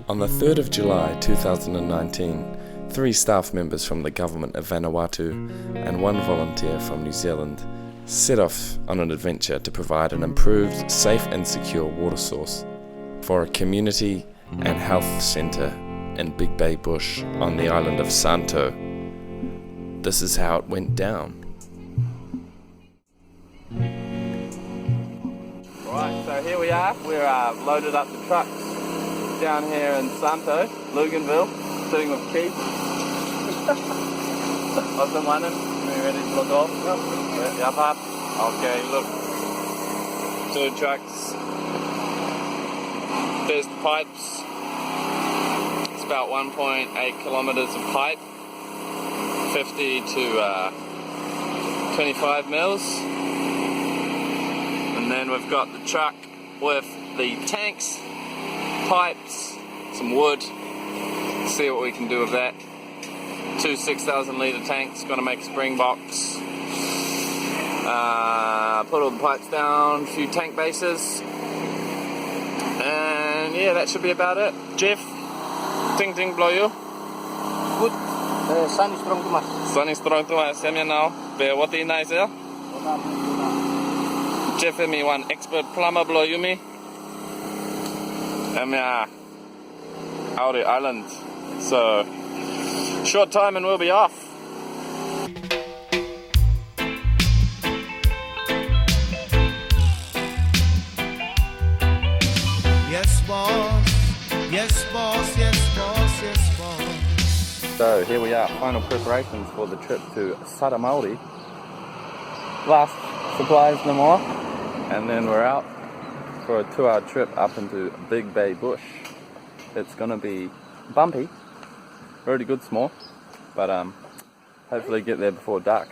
On the 3rd of July 2019, 3 staff members from the government of Vanuatu and 1 volunteer from New Zealand set off on an adventure to provide an improved, safe and secure water source for a community and health centre in Big Bay Bush on the island of Santo. This is how it went down. Right, so here we are. We're loaded up the trucks down here in Santo, Luganville, sitting with Keith. What's the one? Are you ready to look off? Yep, up. Okay, look. 2 trucks. There's the pipes. It's about 1.8 kilometres of pipe. 50 to 25 mils. And then we've got the truck with the tanks, pipes, some wood. See what we can do with that. 2 6,000 litre tanks, gonna make a spring box. Put all the pipes down, a few tank bases. And yeah, that should be about it. Jeff, ting ting blow you. Good. Sun is strong too much. Sun is strong too much. Same now. But what is nice here? Jeff and me one expert plumber blow you me. And out the island. So short time and we'll be off. Yes boss, yes boss, yes boss, yes boss. So here we are, final preparations for the trip to Saramauri. Last supplies no more. And then we're out for a 2-hour trip up into Big Bay Bush. It's gonna be bumpy, really good small, but hopefully get there before dark.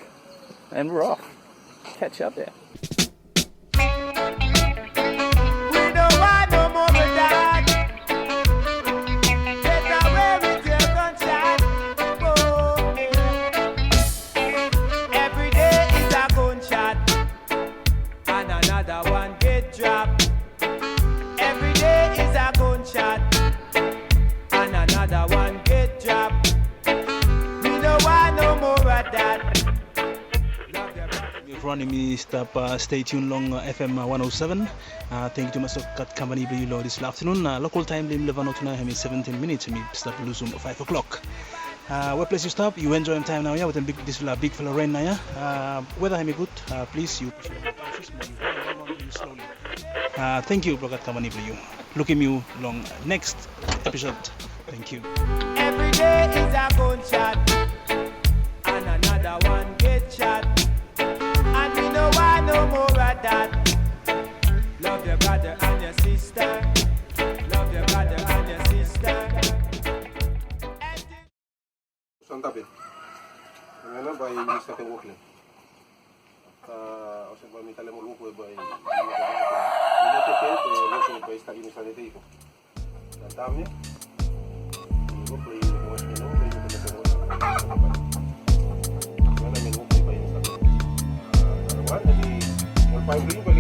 And we're off. Catch you up there. Running me stop stay tuned long FM 107. Thank you to my cut company below this afternoon. Local time lim Vanuatu na 17 minutes me stop lusum 5 o'clock. What place you stop? You enjoy time now, yeah, with this big fella rain now, yeah. Weather I'm good. Please you slowly. Thank you, Brokat company for you. Look at you long next episode. Thank you. Every day is a gunshot, and another one get shot. And we don't want no more of that. Love your brother and your sister. Love your brother and your sister. Santabi. Ano ba yung isa kang walking? O sea, ba mi tale mo lupo ba yung minuto que lupo ba está ini sanete ko. Tantami. Lupo yung mo no, yung ko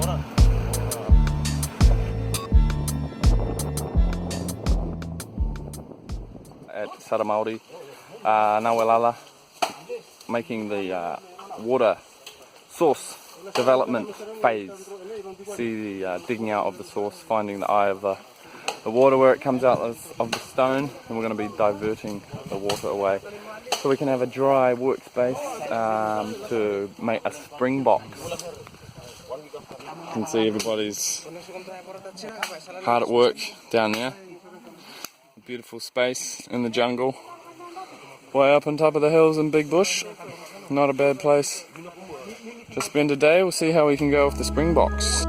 na at Saramauri, Nawelala, making the water source development phase. See the digging out of the source, finding the eye of the water where it comes out of the stone, and we're going to be diverting the water away so we can have a dry workspace to make a spring box. You can see everybody's hard at work down there. A beautiful space in the jungle, way up on top of the hills in Big Bush. Not a bad place to spend a day. We'll see how we can go with the spring box.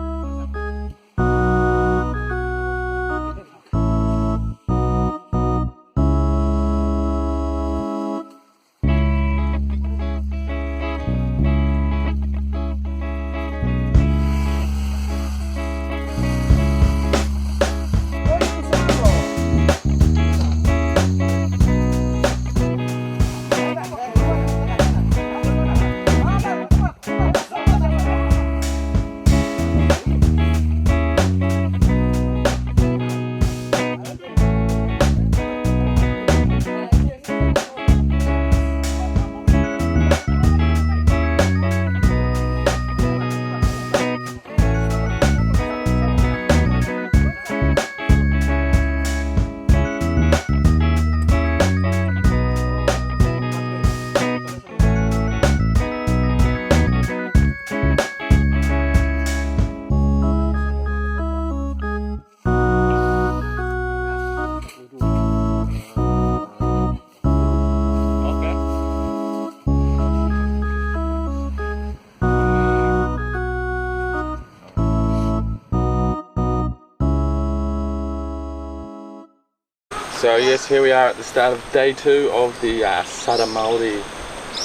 So yes, here we are at the start of day 2 of the Saramauri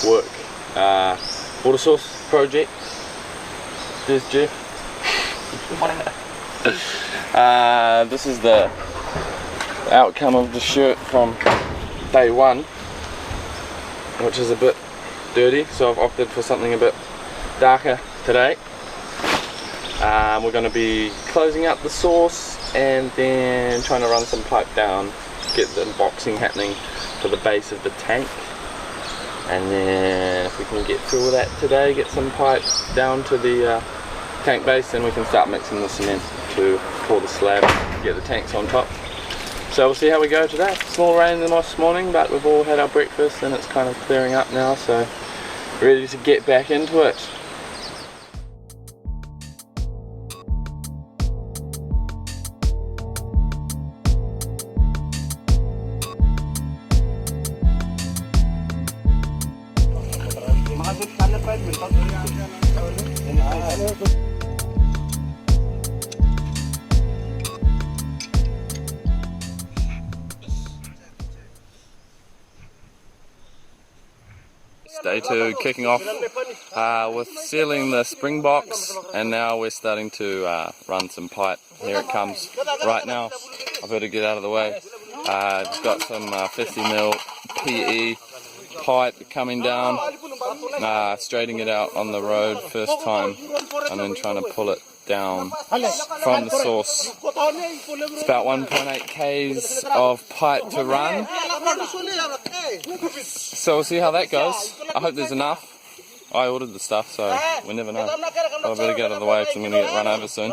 work water source project. There's Jeff. This is the outcome of the shirt from day 1, which is a bit dirty, so I've opted for something a bit darker today. We're going to be closing up the source and then trying to run some pipe down, get the boxing happening for the base of the tank, and then if we can get through all that today, get some pipe down to the tank base, then we can start mixing the cement to pour the slab, get the tanks on top. So we'll see how we go today. Small rain this morning, but we've all had our breakfast and it's kind of clearing up now, so ready to get back into it. Day 2 kicking off with sealing the spring box, and now we're starting to run some pipe. Here it comes right now. I better get out of the way. It's got some 50mm PE pipe coming down, straightening it out on the road first time, and then trying to pull it down from the source. It's about 1.8 k's of pipe to run, so we'll see how that goes. I hope there's enough. I ordered the stuff, so we never know. I better get out of the way because I'm going to get run over soon.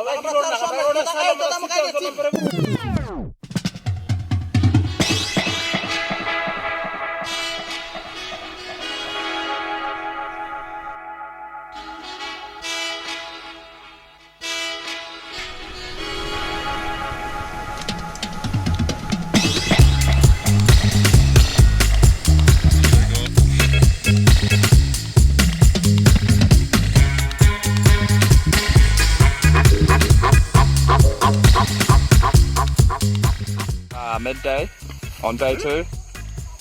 Midday on day 2,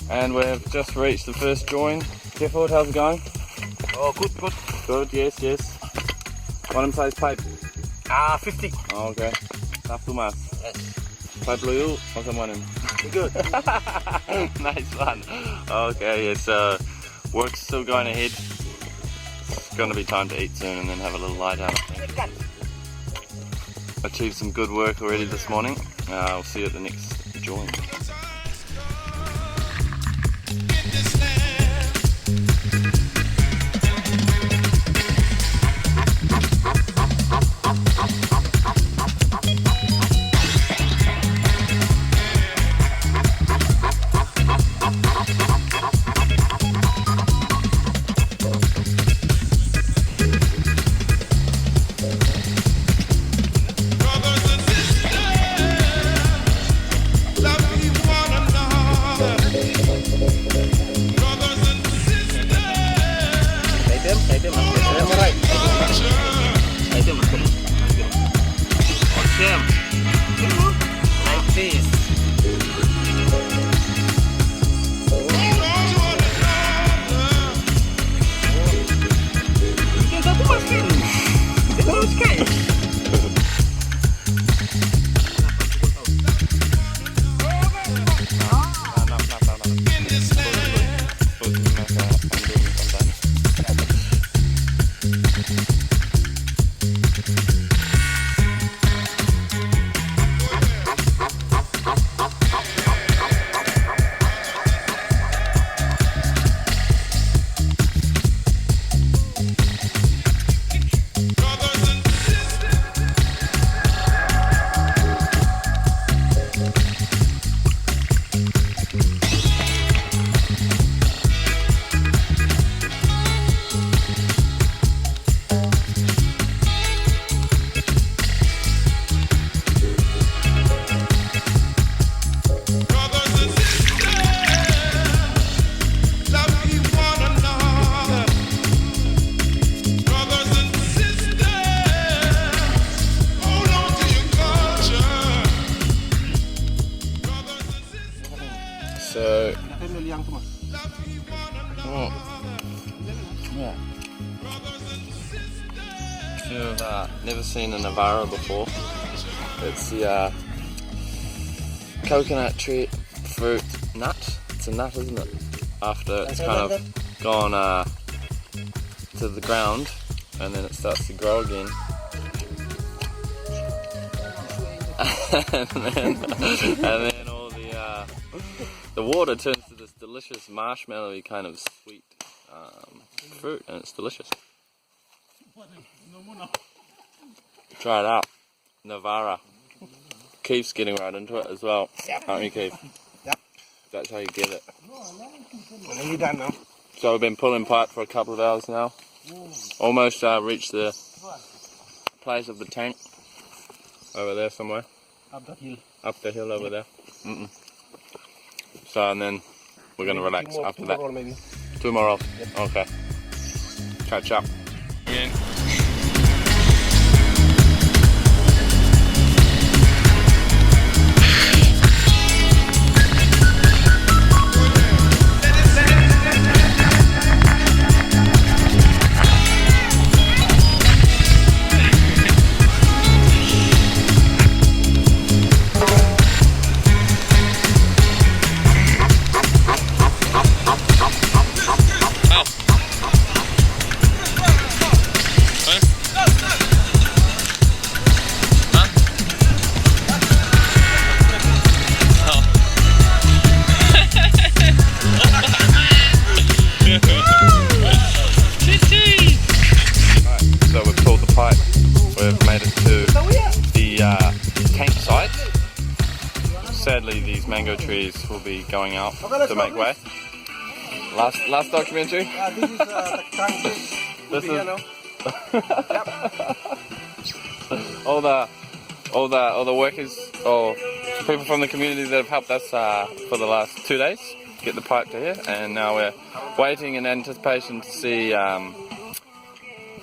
and we've just reached the first join. Clifford, how's it going? Oh, good. Good, yes. What in size pipe? 50. Oh, okay. Satu mas. Pipe blue or someone in? Good. Nice one. Okay, yes, work's still going ahead. It's going to be time to eat soon and then have a little lie down, I think. Achieved some good work already this morning. I'll see you at the next join. Brothers and sisters, love you. Yeah. If you've never seen a Navara before, it's the coconut tree fruit nut. It's a nut, isn't it? After it's kind of gone to the ground, and then it starts to grow again. and then all the water turns to this delicious marshmallowy kind of sweet fruit, and it's delicious. Try it out. Navara. Keith's getting right into it as well. Aren't you, Keith? Yep. That's how you get it. When are you done now? So we've been pulling pipe for a couple of hours now. Almost reached the place of the tank. Over there somewhere. Up the hill. Up the hill over there. So, and then we're going to relax after that. Maybe. 2 more rolls? Yep. Okay. Catch up. Again. Sadly, these mango trees will be going out to make way. Last documentary. This is the tank. This is all the workers or people from the community that have helped us for the last 2 days get the pipe to here, and now we're waiting in anticipation to see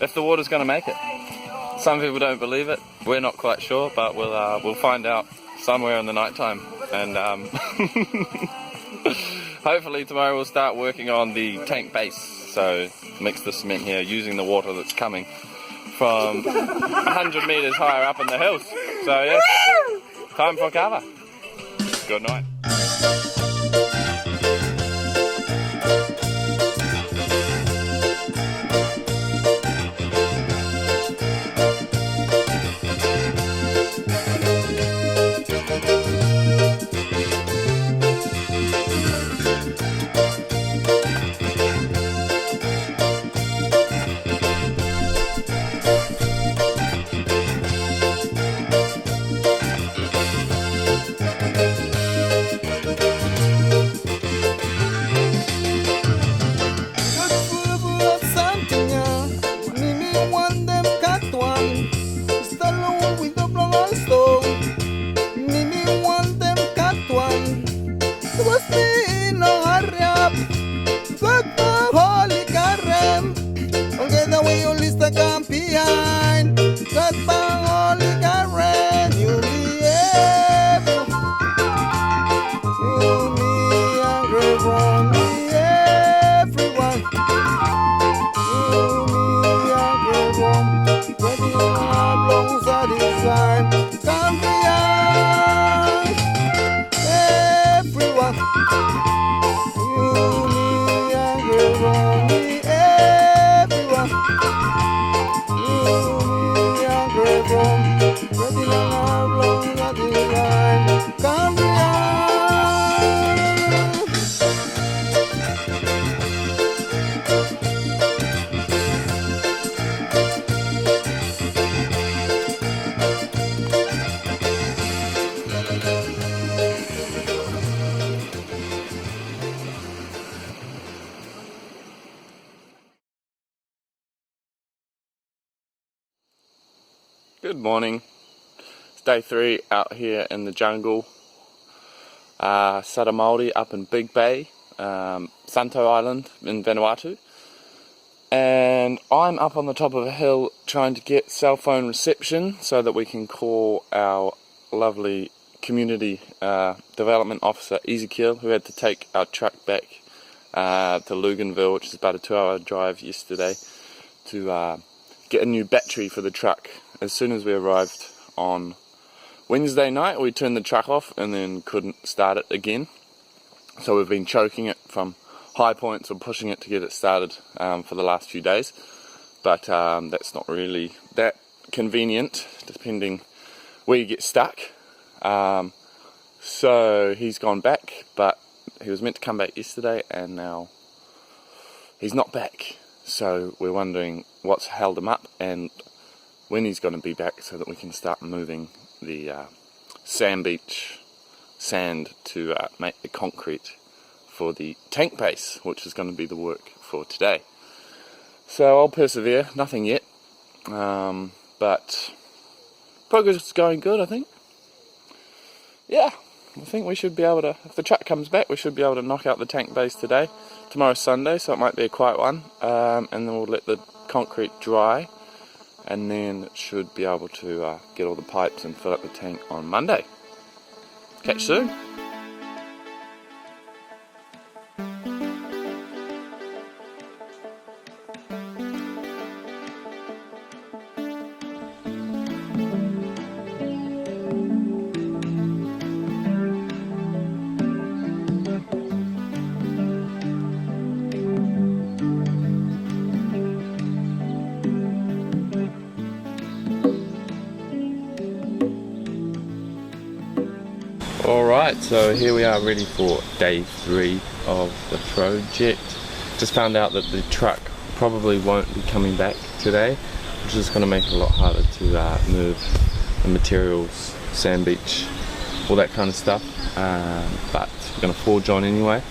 if the water's going to make it. Some people don't believe it. We're not quite sure, but we'll find out somewhere in the night time, and hopefully tomorrow we'll start working on the tank base, so mix the cement here using the water that's coming from 100 metres higher up in the hills. So yes, time for cover. Good night. Good morning. It's day 3 out here in the jungle. Saramauri up in Big Bay, Santo Island in Vanuatu. And I'm up on the top of a hill trying to get cell phone reception so that we can call our lovely community development officer Ezekiel, who had to take our truck back to Luganville, which is about a 2-hour drive yesterday, to get a new battery for the truck. As soon as we arrived on Wednesday night, we turned the truck off and then couldn't start it again. So we've been choking it from high points or pushing it to get it started for the last few days. But that's not really that convenient, depending where you get stuck. So he's gone back, but he was meant to come back yesterday and now he's not back. So we're wondering what's held him up and when he's going to be back so that we can start moving the sand beach sand to make the concrete for the tank base, which is going to be the work for today. So I'll persevere, nothing yet, but progress is going good, I think. Yeah, I think we should be able to, if the truck comes back, we should be able to knock out the tank base today. Tomorrow's Sunday, so it might be a quiet one, and then we'll let the concrete dry, and then it should be able to get all the pipes and fill up the tank on Monday. Catch you soon. Alright, so here we are ready for day 3 of the project. Just found out that the truck probably won't be coming back today, which is going to make it a lot harder to move the materials, sand beach, all that kind of stuff. But we're going to forge on anyway.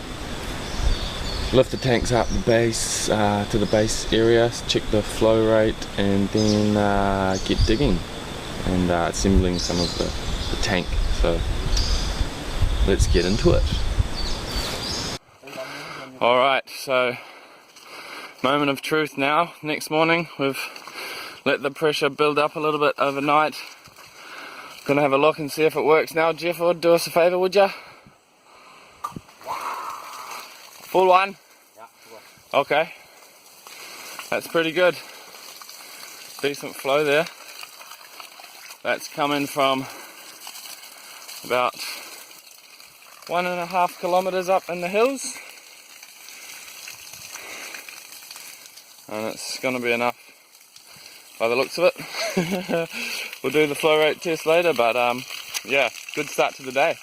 Lift the tanks up the base to the base area, check the flow rate, and then get digging and assembling some of the tank. So let's get into it. Alright, so moment of truth now. Next morning, we've let the pressure build up a little bit overnight. Gonna have a look and see if it works now. Jeff, would do us a favour, would ya? Full one? Yeah. Okay. That's pretty good. Decent flow there. That's coming from about 1.5 kilometres up in the hills, and it's going to be enough by the looks of it. We'll do the flow rate test later, but yeah, good start to the day.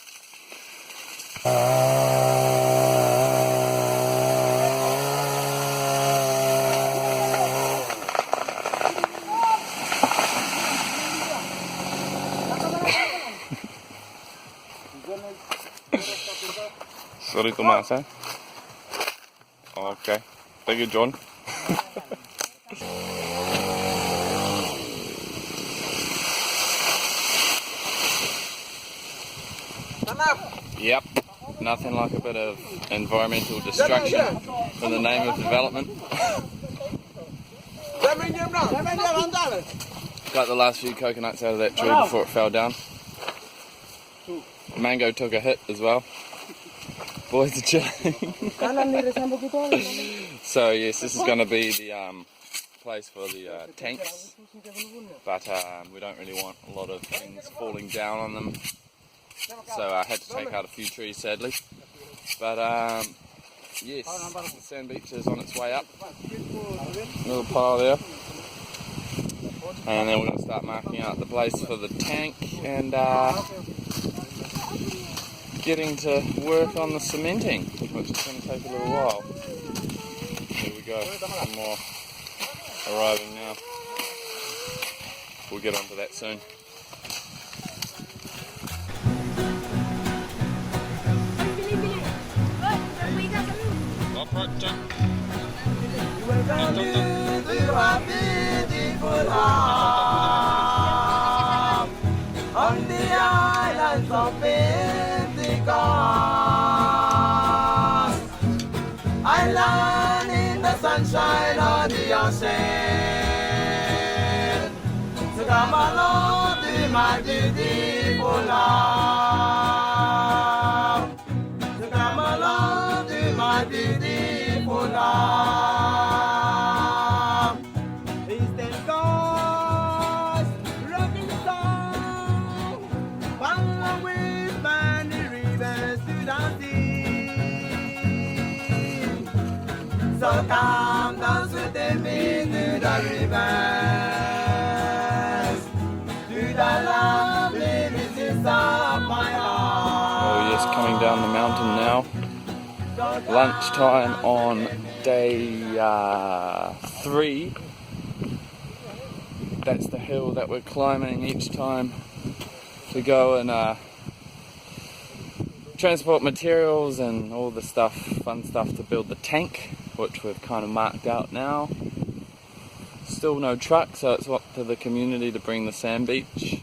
Sorry, Tomas, eh? Okay. Thank you, John. Yep. Nothing like a bit of environmental destruction in the name of development. Got the last few coconuts out of that tree before it fell down. Mango took a hit as well. Boys are chilling. So yes, this is going to be the place for the tanks, but we don't really want a lot of things falling down on them, so I had to take out a few trees sadly, but yes, the sand beach is on its way up, little pile there, and then we're going to start marking out the place for the tank and getting to work on the cementing, which is going to take a little while. Here we go, some more arriving now. We'll get onto that soon. On the islands of Island in the sunshine of the ocean. So come along to my beautiful land. So come along to my beautiful rivers, to the lovely visits of my heart. Oh yes, coming down the mountain now. Lunchtime on day 3. That's the hill that we're climbing each time to go and transport materials and all the stuff, fun stuff to build the tank, which we've kind of marked out now. Still no truck, so it's up to the community to bring the sand beach.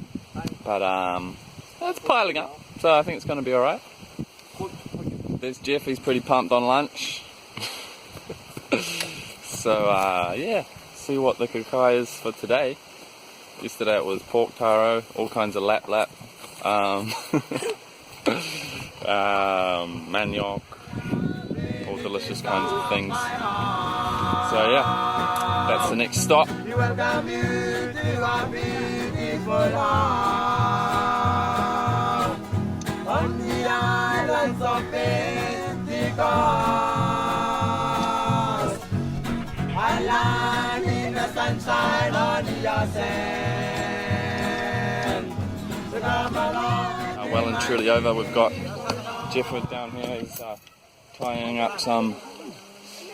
But it's piling up, so I think it's going to be alright. There's Jeff, he's pretty pumped on lunch. So yeah, see what the kukai is for today. Yesterday it was pork taro, all kinds of lap, manioc, all delicious kinds of things. So yeah, that's the next stop. We welcome you to our beautiful home on the islands of Pentecost. I land in the sunshine on your sand. So come along. Well and truly over. We've got Jeff down here. He's tying up some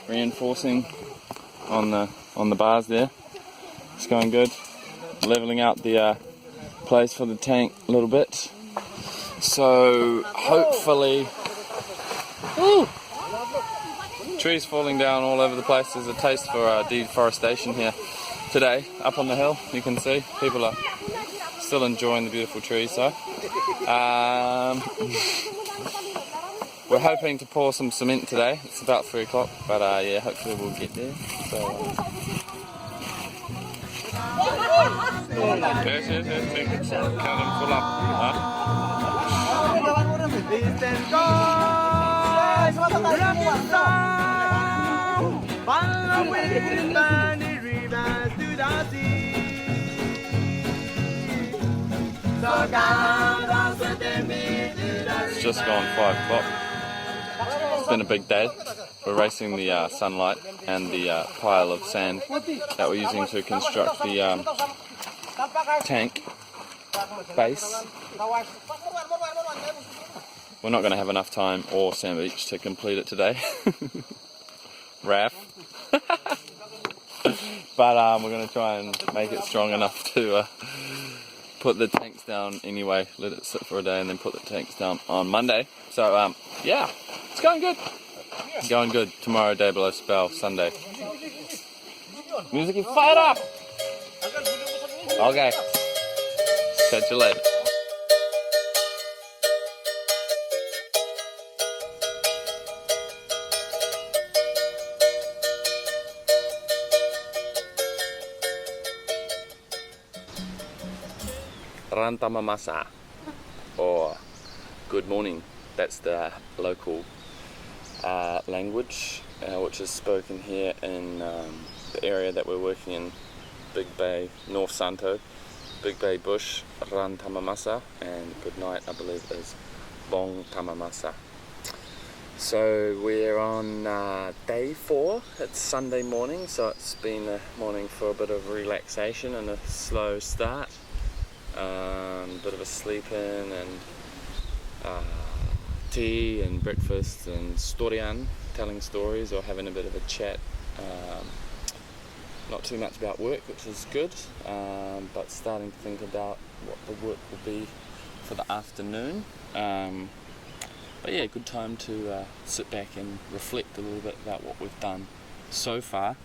reinforcing on the bars there. It's going good. Leveling out the place for the tank a little bit. So hopefully, trees falling down all over the place. There's a taste for deforestation here today. Up on the hill, you can see people are still enjoying the beautiful trees. So we're hoping to pour some cement today. It's about 3 o'clock, but yeah, hopefully we'll get there. So yes, take it. Count them full up. Distant gods, rapid sound, far away in many rivers to the sea. So come down to the It's just gone 5 o'clock. It's been a big day. We're racing the sunlight and the pile of sand that we're using to construct the tank base. We're not going to have enough time or sand beach to complete it today. Raf. But we're going to try and make it strong enough to put the tanks down anyway, let it sit for a day and then put the tanks down on Monday. So yeah, it's going good. Going good. Tomorrow, day below spell, Sunday. Music is fired up! Okay. Catch you later. Rantamamasa, or good morning. That's the local language which is spoken here in the area that we're working in, Big Bay, North Santo, Big Bay Bush, Rantamamasa, and good night I believe is Bong Tamamasa. So we're on day 4. It's Sunday morning, so it's been a morning for a bit of relaxation and a slow start. Bit of a sleep in and tea and breakfast and storian, telling stories or having a bit of a chat. Not too much about work, which is good, but starting to think about what the work will be for the afternoon. But yeah, good time to sit back and reflect a little bit about what we've done so far.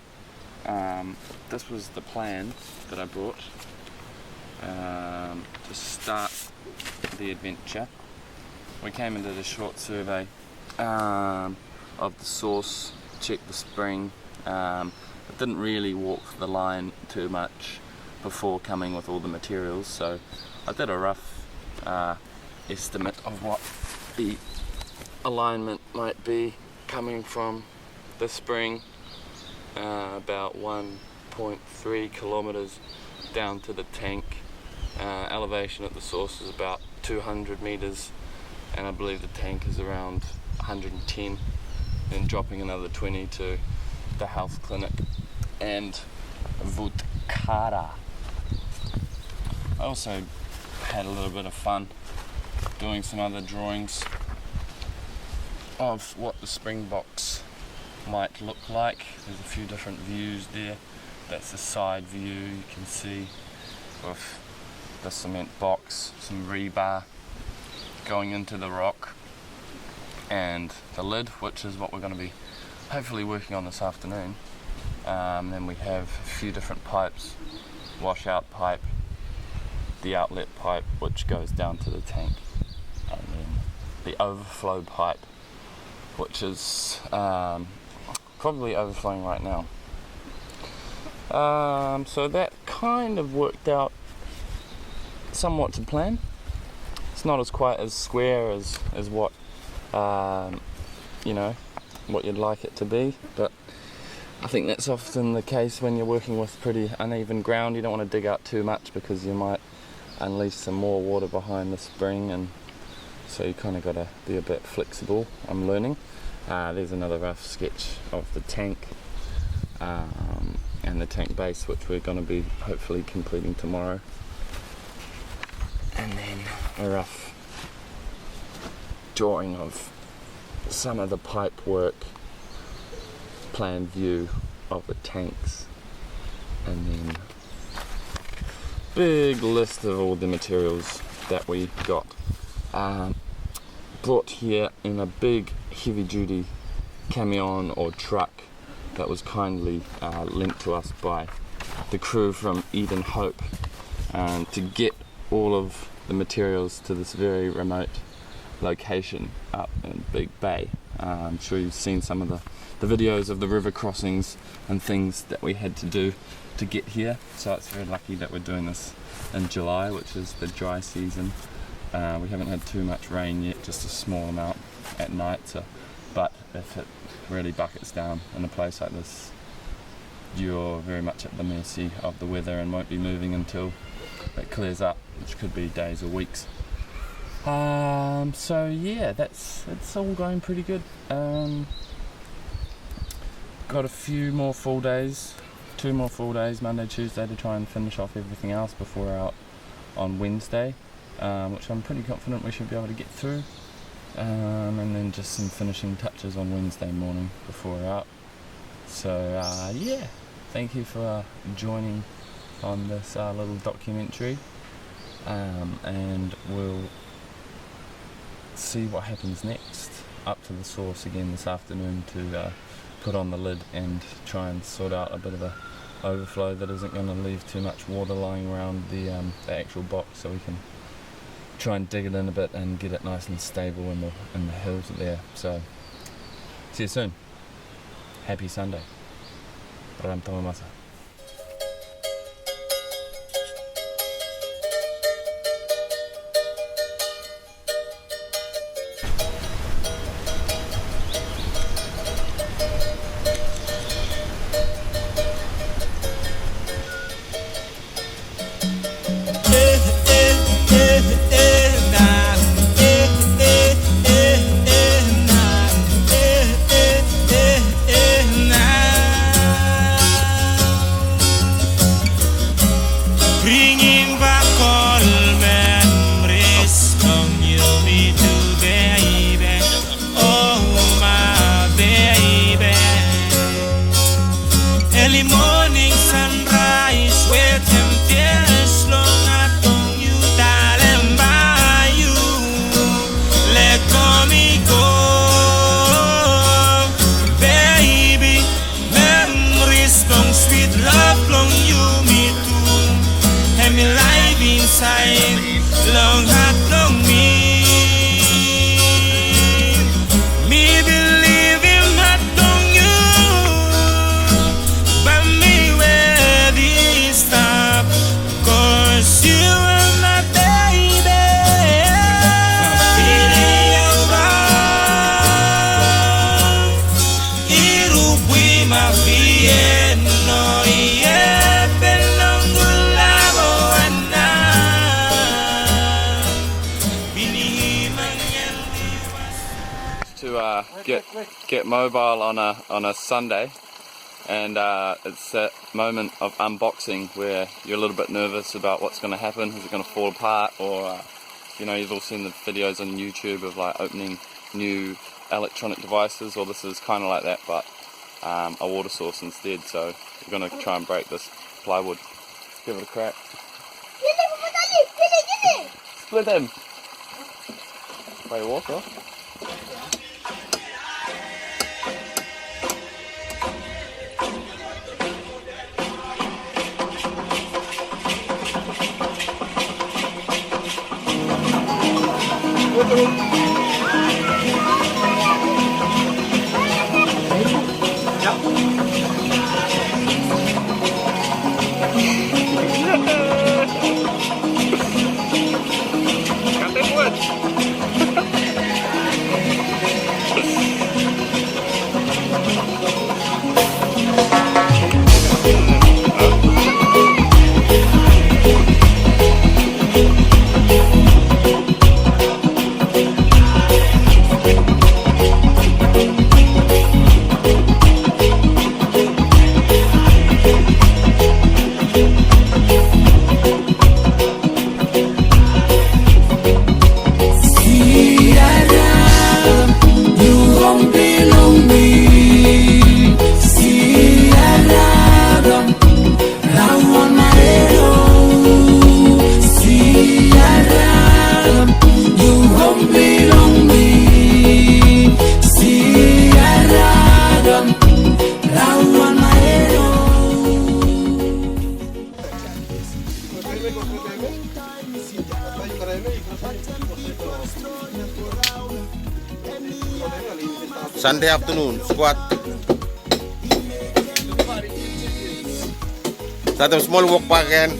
This was the plan that I brought to start the adventure. We came and did a short survey of the source, checked the spring. It didn't really walk the line too much before coming with all the materials, so I did a rough estimate of what the alignment might be coming from the spring, about 1.3 kilometers down to the tank. Elevation at the source is about 200 meters, and I believe the tank is around 110, and dropping another 20 to the health clinic. And Vutkara. I also had a little bit of fun doing some other drawings of what the springboks might look like. There's a few different views there. That's the side view you can see with the cement box, some rebar going into the rock, and the lid, which is what we're going to be hopefully working on this afternoon. Then we have a few different pipes, washout pipe, the outlet pipe which goes down to the tank, and then the overflow pipe, which is probably overflowing right now. So that kind of worked out somewhat to plan. It's not as quite as square as what you know, what you'd like it to be, but I think that's often the case when you're working with pretty uneven ground. You don't want to dig out too much because you might unleash some more water behind the spring, and so you kind of got to be a bit flexible. I'm learning. There's another rough sketch of the tank and the tank base, which we're going to be hopefully completing tomorrow, and then a rough drawing of some of the pipe work, plan view of the tanks, and then big list of all the materials that we got brought here in a big heavy duty camion or truck that was kindly lent to us by the crew from Eden Hope, to get all of the materials to this very remote location up in Big Bay. I'm sure you've seen some of the videos of the river crossings and things that we had to do to get here, so it's very lucky that we're doing this in July, which is the dry season. We haven't had too much rain yet, just a small amount at night, but if it really buckets down in a place like this, you're very much at the mercy of the weather and won't be moving until it clears up, which could be days or weeks. So yeah, it's all going pretty good. Got a few more full days, 2 more full days, Monday, Tuesday, to try and finish off everything else before we're out on Wednesday, which I'm pretty confident we should be able to get through. And then just some finishing touches on Wednesday morning before we're out. So yeah, thank you for joining on this little documentary, and we'll see what happens next. Up to the source again this afternoon to put on the lid and try and sort out a bit of a overflow that isn't going to leave too much water lying around the actual box, so we can try and dig it in a bit and get it nice and stable in the hills there. So see you soon. Happy Sunday. Ram Tamamasa. Get mobile on a Sunday. and it's that moment of unboxing where you're a little bit nervous about what's going to happen. Is it going to fall apart? Or you know, you've all seen the videos on YouTube of like opening new electronic devices. Well, this is kind of like that, but a water source instead. So we're going to try and break this plywood. Let's give it a crack. Split him. Wait, walk off. Sunday afternoon, squat. Start a small walk back again.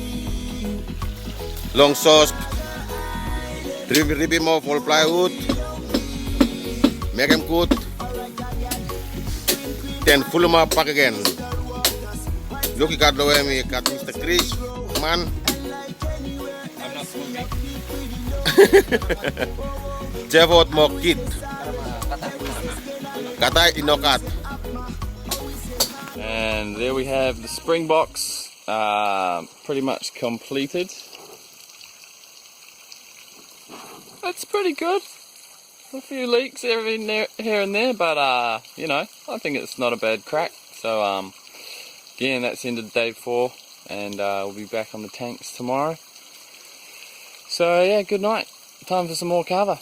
Long sauce. Rib him off all plywood. Make him good. Then pull him up back again. Look, you got the way me got Mr. Chris, man. I'm not smoking. Jeff out more kid. Kata inokat. And there we have the spring box, pretty much completed. It's pretty good. A few leaks here and there, but you know, I think it's not a bad crack. So again, that's ended day 4, and we'll be back on the tanks tomorrow. So yeah, good night. Time for some more kava.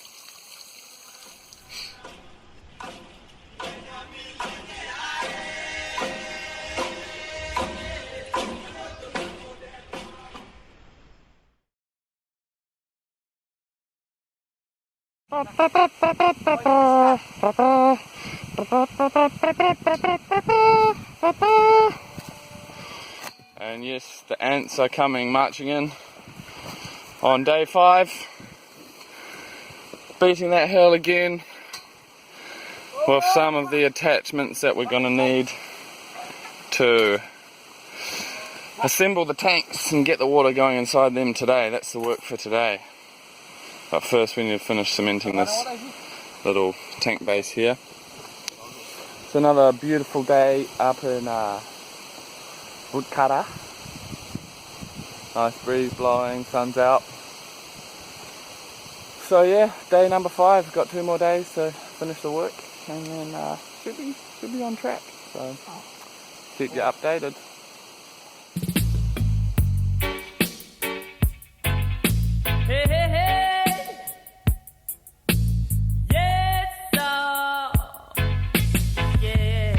And yes, the ants are coming marching in on day 5, beating that hill again with some of the attachments that we're going to need to assemble the tanks and get the water going inside them today. That's the work for today. But first we need to finish cementing this little tank base here. It's another beautiful day up in Vutkara. Nice breeze blowing, sun's out. So yeah, day number 5. Got 2 more days to finish the work, and then should be on track. So keep you updated. Hey, hey, hey. Yes, sir. Yeah.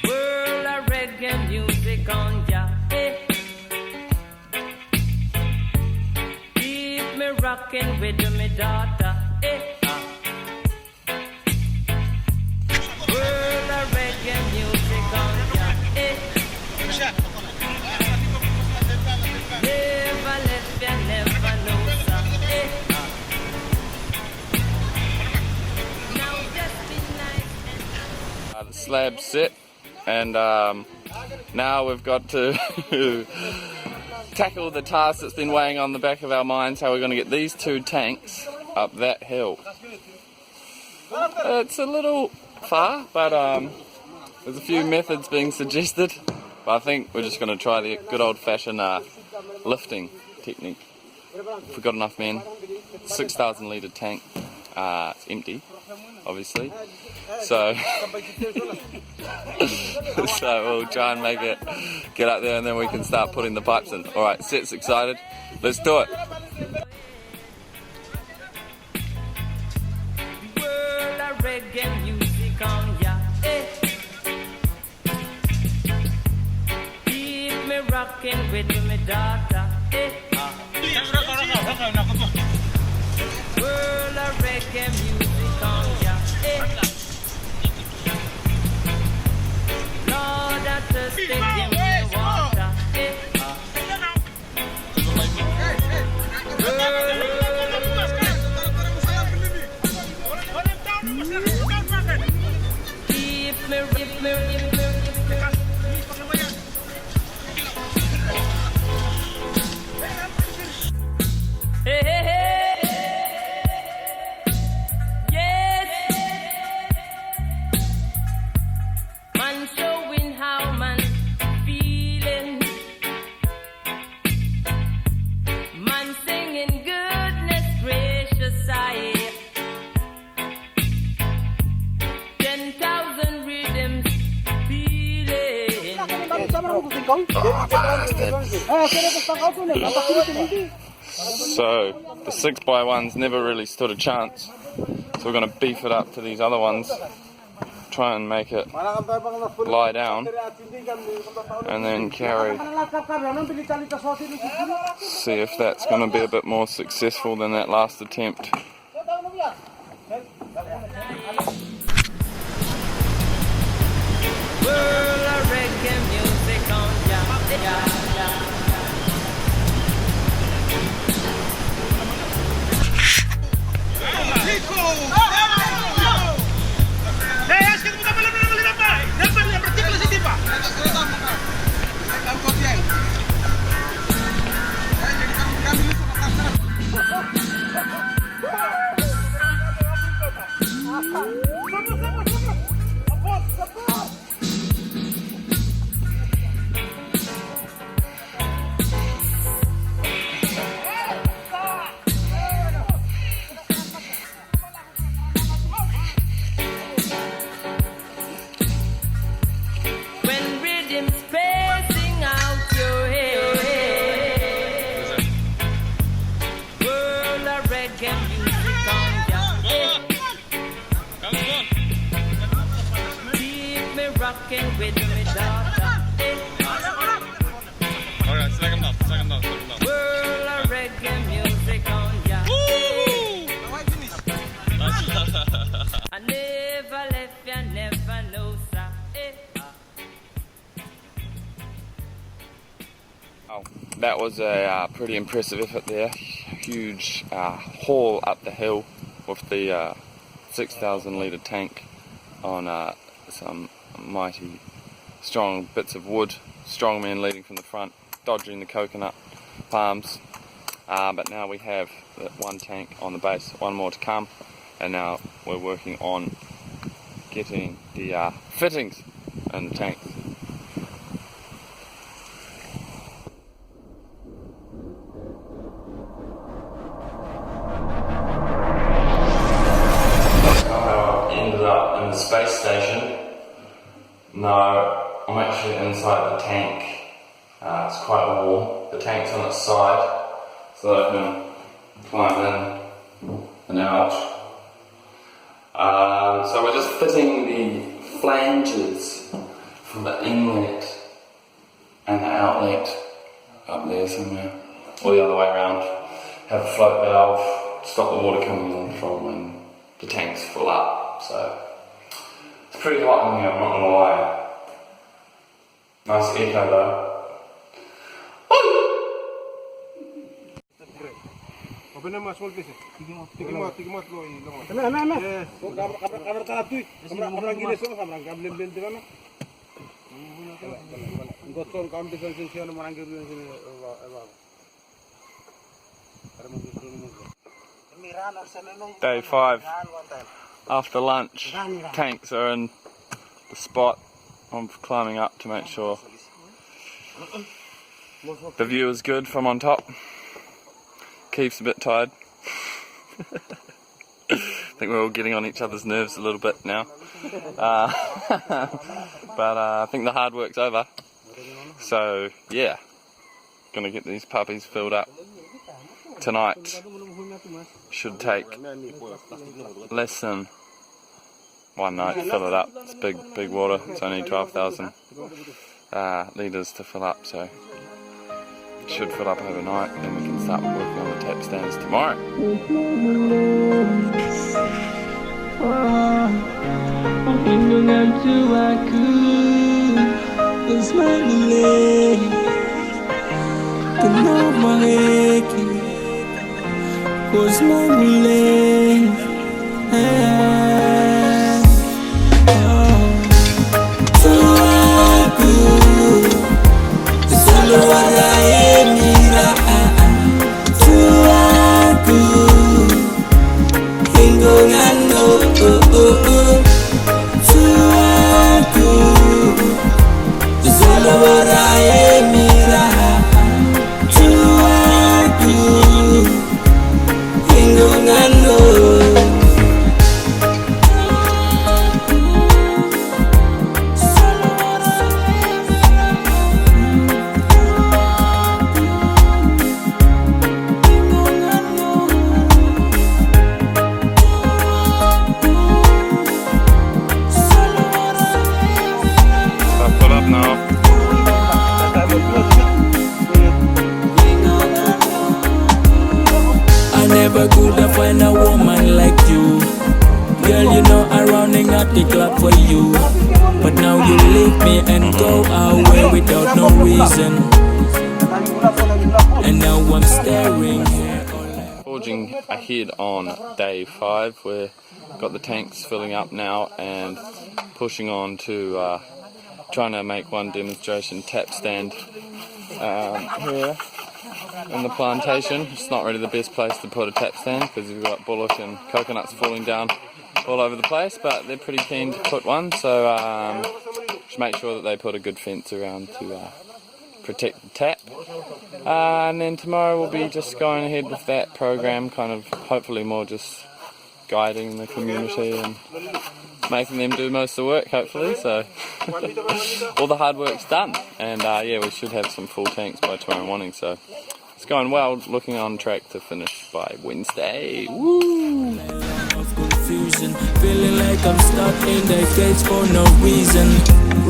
World of reggae music on ya. Hey. Keep me rocking with me daughter. Hey. World of reggae music on ya. Hey. Never left you, never know, sir. Eh. Now just be nice and The slab's set, and now we've got to tackle the task that's been weighing on the back of our minds, how we're going to get these 2 tanks up that hill. It's a little far, but there's a few methods being suggested. But I think we're just going to try the good old-fashioned lifting technique. If we've got enough men, 6,000 litre tank, it's empty, obviously. So, so we'll try and make it get up there, and then we can start putting the pipes in. All right, Set's excited. Let's do it. Reggae music on ya, eh. Keep me rocking with me daughter, eh. World of reggae music on ya, eh. Lord, I just give me water, eh. So the 6x1s never really stood a chance, so we're going to beef it up to these other ones, try and make it lie down and then carry. See if that's going to be a bit more successful than that last attempt. With me daughter, Alright, second down. world of reggae music on ya. I never left ya, never know, sir. Oh, that was a pretty impressive effort there. Huge haul up the hill with the 6,000 litre tank on some mighty strong bits of wood, strong men leading from the front, dodging the coconut palms, but now we have that one tank on the base, one more to come, and now we're working on getting the fittings in the tanks. Somehow I ended up in the space station. No, I'm actually inside the tank. It's quite warm. The tank's on its side, so that I can climb in and out. So we're just fitting the flanges from the inlet and the outlet up there somewhere, or the other way around. Have a float valve, stop the water coming in from when the tank's full up. So it's pretty hot in here, I'm not gonna lie. Nice echo though. Open up small pieces. Day 5. after lunch. Tanks are in the spot. I'm climbing up to make sure the view is good from on top. Keith's a bit tired. I think we're all getting on each other's nerves a little bit now. But I think the hard work's over. So yeah, gonna get these puppies filled up tonight. Should take less than one night to fill it up. It's big water. It's only 12,000 litres to fill up, so it should fill up overnight. Then we can start working on the tap stands tomorrow. Never could have find a woman like you. Girl, you know I'm rounding up the clock for you. But now you leave me and go away without no reason. And now I'm staring here. Forging ahead on day 5. We've got the tanks filling up now and pushing on to trying to make one demonstration tap stand here in the plantation. It's not really the best place to put a tap stand because you've got bullock and coconuts falling down all over the place, but they're pretty keen to put one, so just make sure that they put a good fence around to protect the tap. And then tomorrow we'll be just going ahead with that program, kind of hopefully more just guiding the community and making them do most of the work, hopefully. So all the hard work's done, and yeah, we should have some full tanks by tomorrow morning, so it's going well, looking on track to finish by Wednesday. Woo! Confusion, feeling like I'm stuck in the cage for no reason.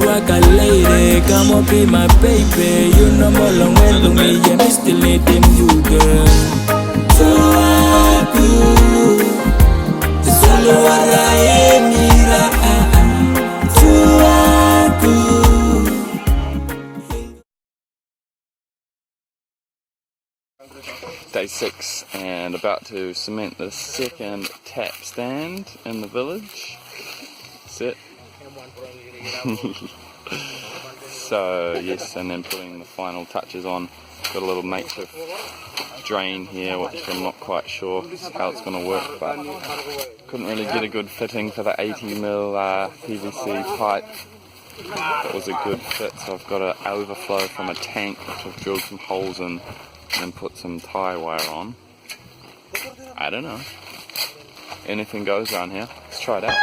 Rock a lady, come up be my baby. You know more long way to me, yeah, me still need them you, girl. Day 6 and about to cement the second tap stand in the village. That's it. So yes, and then putting the final touches on. Got a little makeshift drain here, which I'm not quite sure how it's going to work, but couldn't really get a good fitting for the 80mm PVC pipe. That was a good fit, so I've got an overflow from a tank which I've drilled some holes in and put some tie wire on. I don't know. Anything goes around here. Let's try it out.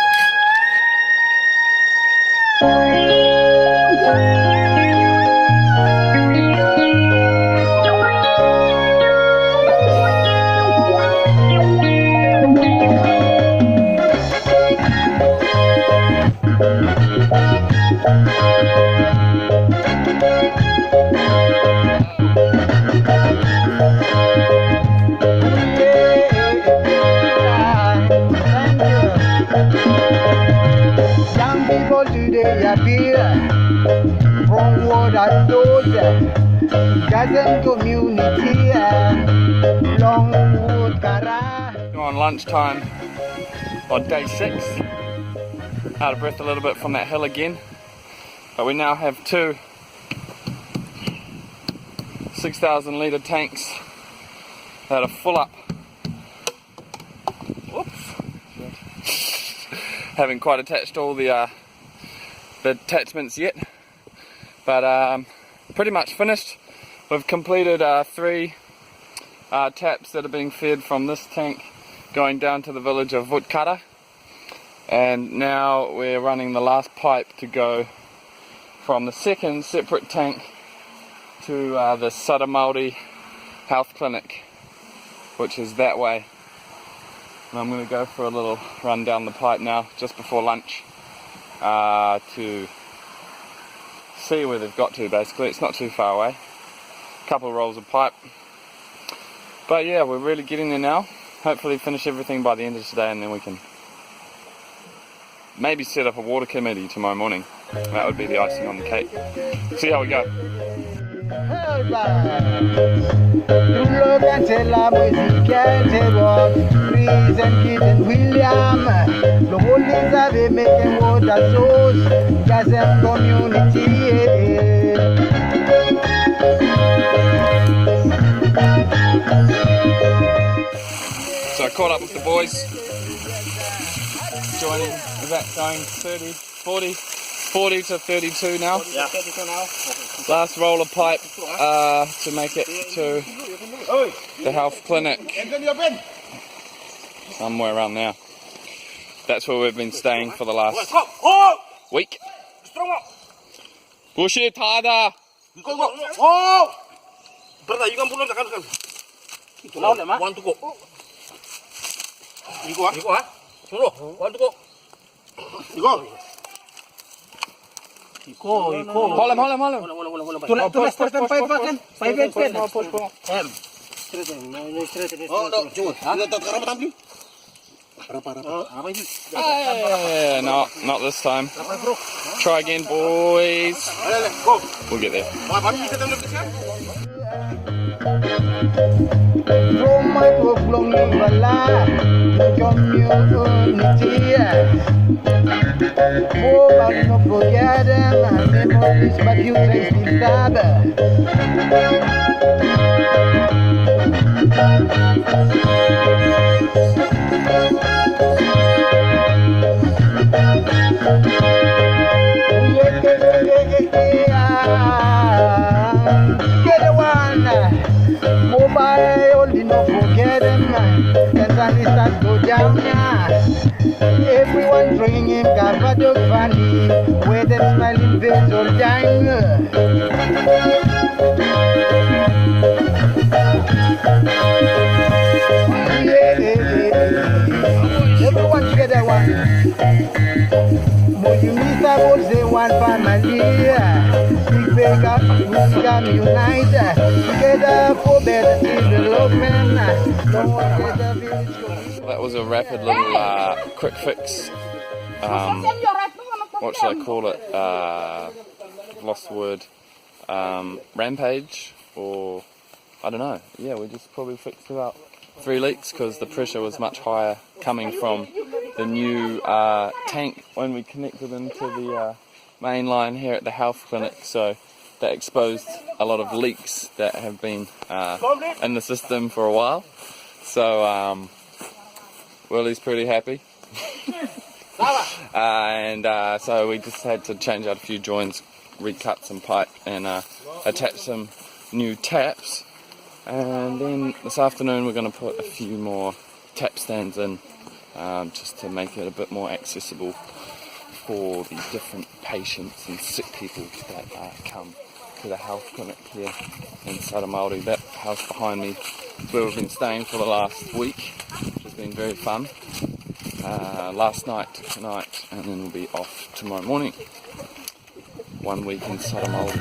Young people today appear from what I told them. Doesn't community Longwood Kara. On lunchtime on day 6. Out of breath a little bit from that hill again. But we now have 2 6,000 litre tanks that are full up. Whoops. Haven't quite attached all the attachments yet, but pretty much finished. We've completed 3 taps that are being fed from this tank going down to the village of Vanuatu, and now we're running the last pipe to go from the second separate tank to the Saramauri health clinic, which is that way. And I'm going to go for a little run down the pipe now just before lunch to see where they've got to. Basically, it's not too far away, a couple of rolls of pipe, but yeah, we're really getting there now. Hopefully finish everything by the end of today, and then we can maybe set up a water committee tomorrow morning. That would be the icing on the cake. See how we go. So I caught up with the boys, joining, is that going 40 to 32 now? Yeah, 32 now. Last roll of pipe to make it to the health clinic. Somewhere around there. That's where we've been staying for the last week. Bullshit, Tada! Hold him. No, not this time. Try again, boys. We'll get there. Everyone drinking Cavado Funny, where them smiling face all time. Everyone together one. But you miss about say one family. Big beggar, we can unite together for better development. That was a rapid little quick fix. What should I call it? I've lost the word. Rampage, or I don't know. Yeah, we just probably fixed about 3 leaks because the pressure was much higher coming from the new tank when we connected into the main line here at the health clinic. So that exposed a lot of leaks that have been in the system for a while. So Willie's pretty happy. And so we just had to change out a few joints, recut some pipe, and attach some new taps. And then this afternoon we're going to put a few more tap stands in, just to make it a bit more accessible for the different patients and sick people that come to the health clinic here in Saramauri. That house behind me is where we've been staying for the last week, which has been very fun. Last night to tonight, and then we'll be off tomorrow morning. 1 week in Saramauri.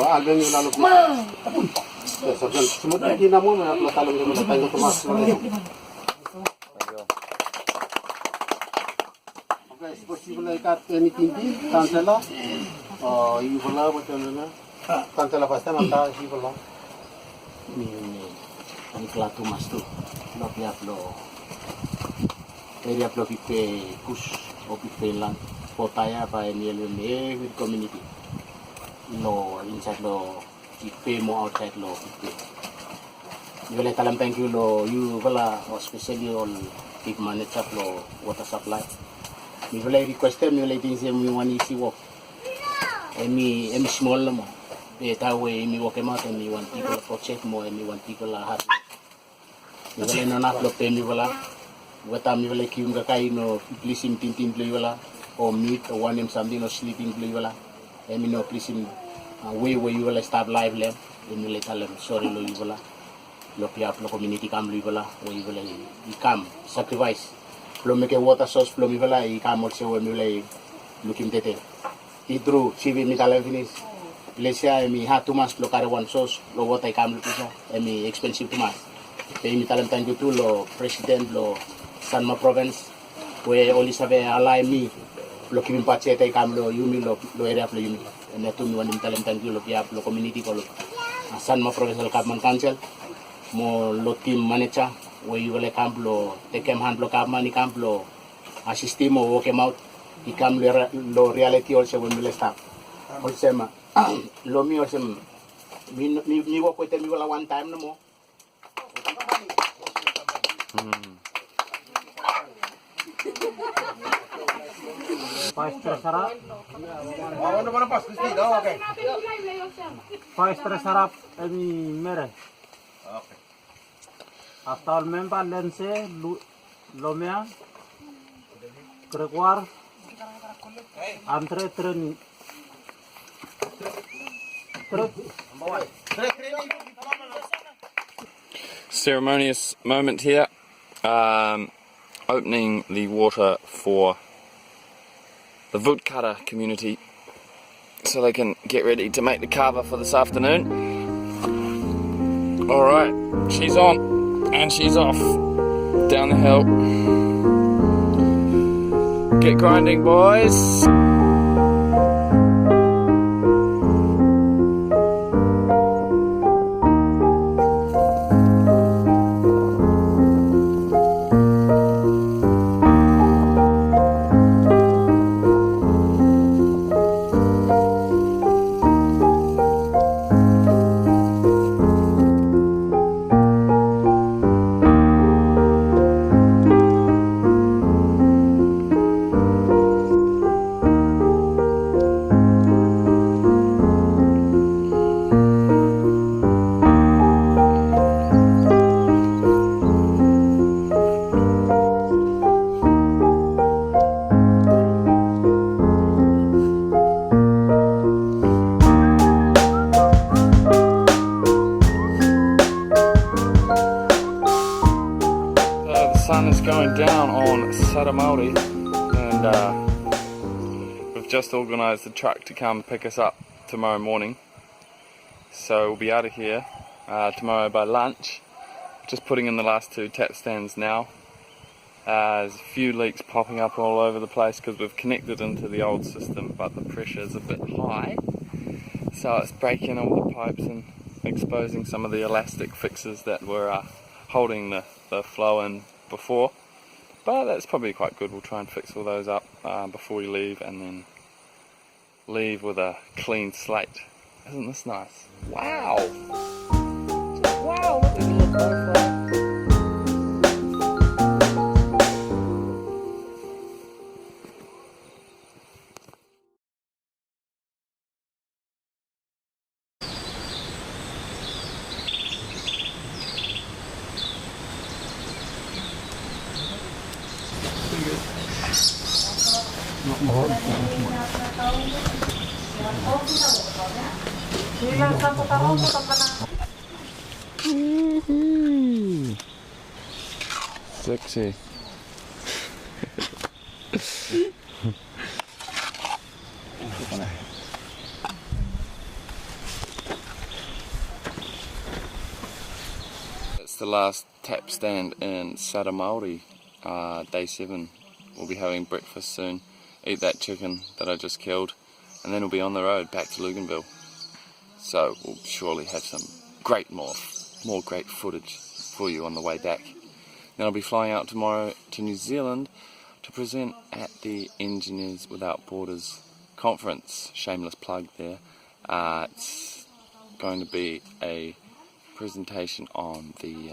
Alvin yung lalo po. Sumunod na din na mo, natalong yung tayo ng Tomas. Okay, it's possible I got anything cancela. You will have what you know. Cancela basta mata, you will have. ikla tumas tu lo piaplo area plo pipe kus o pipe lan potaya pa ni every community lo inside lo pipe mo outside lo pipe you le talam thank you lo you wala especially all big manager lo water supply mi wala request mi wala tin se mi wani si work emi small mo eta we mi work ma to mi wan people project mo mi wan people hat mi wala no na lo pe mi wala wata mi wala ki unga kai no please tin play wala or meet or one him something or sleeping play wala emi no please we you wala start live lem mi le talam sorry lo you wala lo piap lo community kam lo wala we wala I kam sacrifice lo make water source lo mi wala I kam also we mi wala looking tete idru civi mi talam finish Lesia mi hatu mas lo kare one source lo water kam lo pisa emi expensive to mas mi talam thank you to lo president lo Sanma province we only sabe allow me lo kimi pache tay kam lo yumi lo area lo yumi ne tu mi wan talam thank you lo piap lo community ko lo Sanma provincial government council mo lo team manager we you will camp lo te kem hand lo kam mani camp lo assistimo wo kem out I kam lo reality also when we start also ma lo mi also mi wo ko te mi wala one time no mo Paestra sarap. Ano ba na pas? Okay. Paestra sarap emi mere. Okay. Hasta el memba lense lomea Gregoire Andre training. Ceremonious moment here. Opening the water for the woodcutter community so they can get ready to make the kava for this afternoon. Alright, she's on and she's off down the hill. Get grinding, boys. Sun is going down on Saramauri, and we've just organised the truck to come pick us up tomorrow morning, so we'll be out of here tomorrow by lunch. Just putting in the last 2 tap stands now. There's a few leaks popping up all over the place because we've connected into the old system, but the pressure is a bit high, so it's breaking all the pipes and exposing some of the elastic fixes that were holding the flow in before, but that's probably quite good. We'll try and fix all those up before we leave, and then leave with a clean slate. Isn't this nice? Wow! Wow, look at the little butterfly. Sexy. It's the last tap stand in Saramauri, day 7. We'll be having breakfast soon, eat that chicken that I just killed, and then we'll be on the road back to Luganville. So we'll surely have some more great footage for you on the way back. Then I'll be flying out tomorrow to New Zealand to present at the Engineers Without Borders conference. Shameless plug there. It's going to be a presentation on the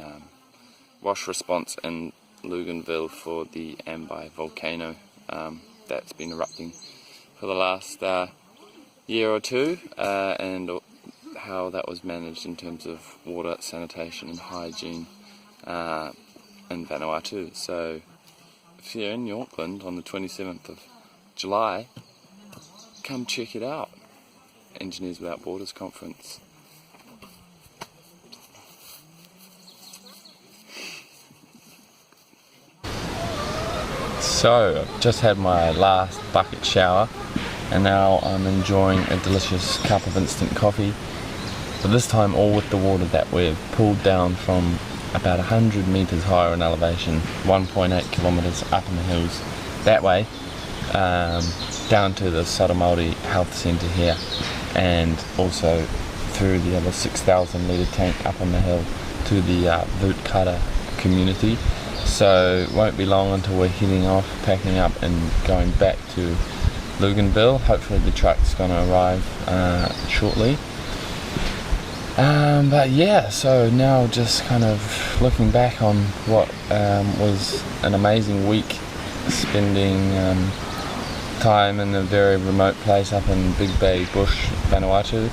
wash response in Luganville for the Ambai volcano that's been erupting for the last year or two, and how that was managed in terms of water, sanitation and hygiene in Vanuatu. So if you're in Auckland on the 27th of July, come check it out. Engineers Without Borders conference. So I've just had my last bucket shower and now I'm enjoying a delicious cup of instant coffee, but this time all with the water that we've pulled down from about 100 metres higher in elevation, 1.8 kilometres up in the hills that way, down to the Saramauri health centre here, and also through the other 6,000 litre tank up on the hill to the Vanuatu community. So it won't be long until we're heading off, packing up and going back to Luganville. Hopefully the truck's going to arrive shortly. But yeah, so now just kind of looking back on what was an amazing week, spending time in a very remote place up in Big Bay Bush, Vanuatu.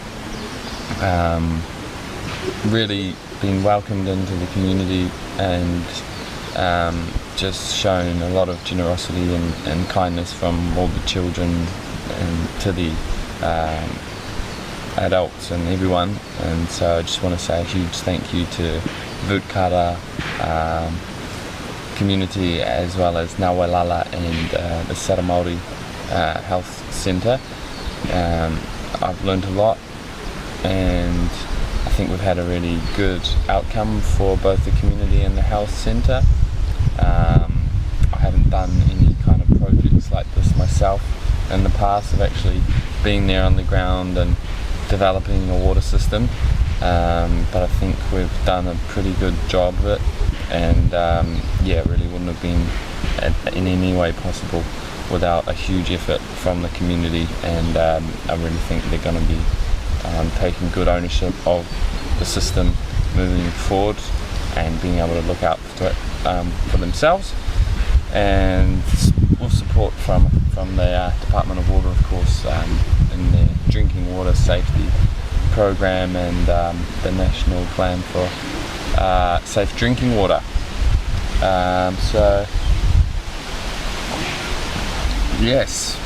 Really been welcomed into the community and just shown a lot of generosity and kindness from all the children and to the adults and everyone. And so I just want to say a huge thank you to Vanuatu community, as well as Nawalala and the Saramauri Health Centre. I've learned a lot, and I think we've had a really good outcome for both the community and the health centre. I haven't done any kind of projects like this myself in the past, of actually being there on the ground and developing a water system, but I think we've done a pretty good job of it, and yeah, it really wouldn't have been in any way possible without a huge effort from the community, and I really think they're going to be taking good ownership of the system moving forward and being able to look out for it for themselves, and with support from the Department of Water, of course, in their drinking water safety program and the national plan for safe drinking water. So yes,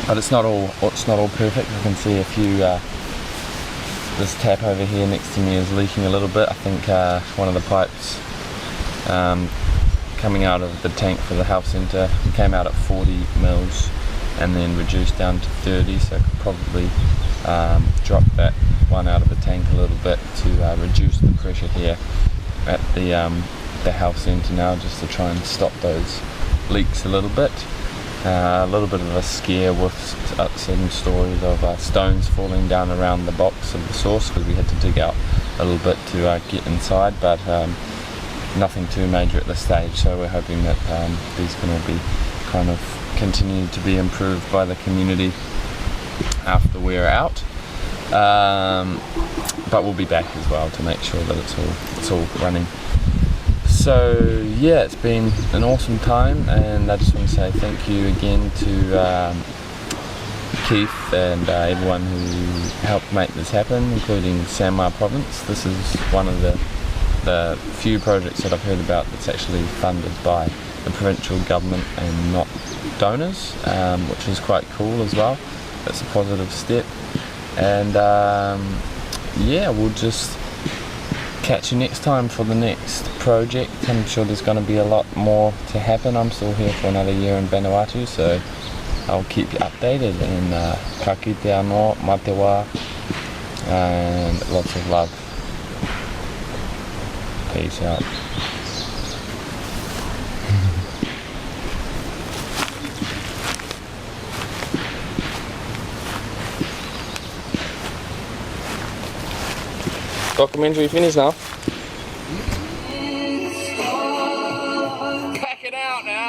but it's not all perfect. I can see a few. This tap over here next to me is leaking a little bit. I think one of the pipes coming out of the tank for the health centre came out at 40 mils and then reduced down to 30, so I could probably drop that one out of the tank a little bit to reduce the pressure here at the health centre now, just to try and stop those leaks a little bit. A little bit of a scare with some stories of stones falling down around the box of the source, because we had to dig out a little bit to get inside, but nothing too major at this stage, so we're hoping that these can all be kind of continued to be improved by the community after we're out. But we'll be back as well to make sure that it's all running. So yeah, it's been an awesome time, and I just want to say thank you again to Keith and everyone who helped make this happen, including Sanma Province. This is one of the few projects that I've heard about that's actually funded by the provincial government and not donors, which is quite cool as well. That's a positive step, and yeah, we'll just catch you next time for the next project. I'm sure there's going to be a lot more to happen. I'm still here for another year in Vanuatu, so I'll keep you updated. And ka kite anō, mate wā, and lots of love. Peace out. Documentary finished now.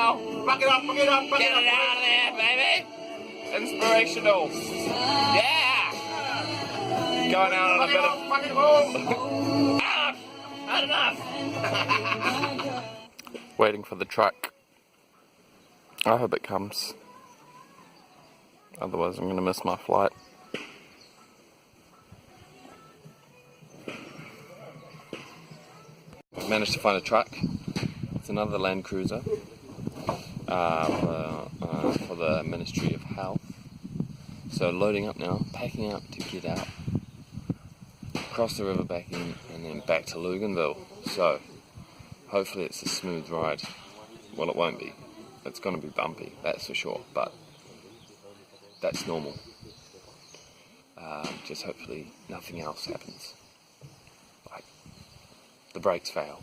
now. Back it up, back it up, back Get it up. it out of there, baby. Inspirational. Yeah. Going out on a bit of... Back it home. Out. Not enough. Waiting for the truck. I hope it comes. Otherwise I'm going to miss my flight. I've managed to find a truck. It's another Land Cruiser for the Ministry of Health. So loading up now, packing up to get out, across the river back in, and then back to Luganville. So hopefully it's a smooth ride. Well, it won't be. It's going to be bumpy, that's for sure, but that's normal. Just hopefully nothing else happens. Like the brakes fail.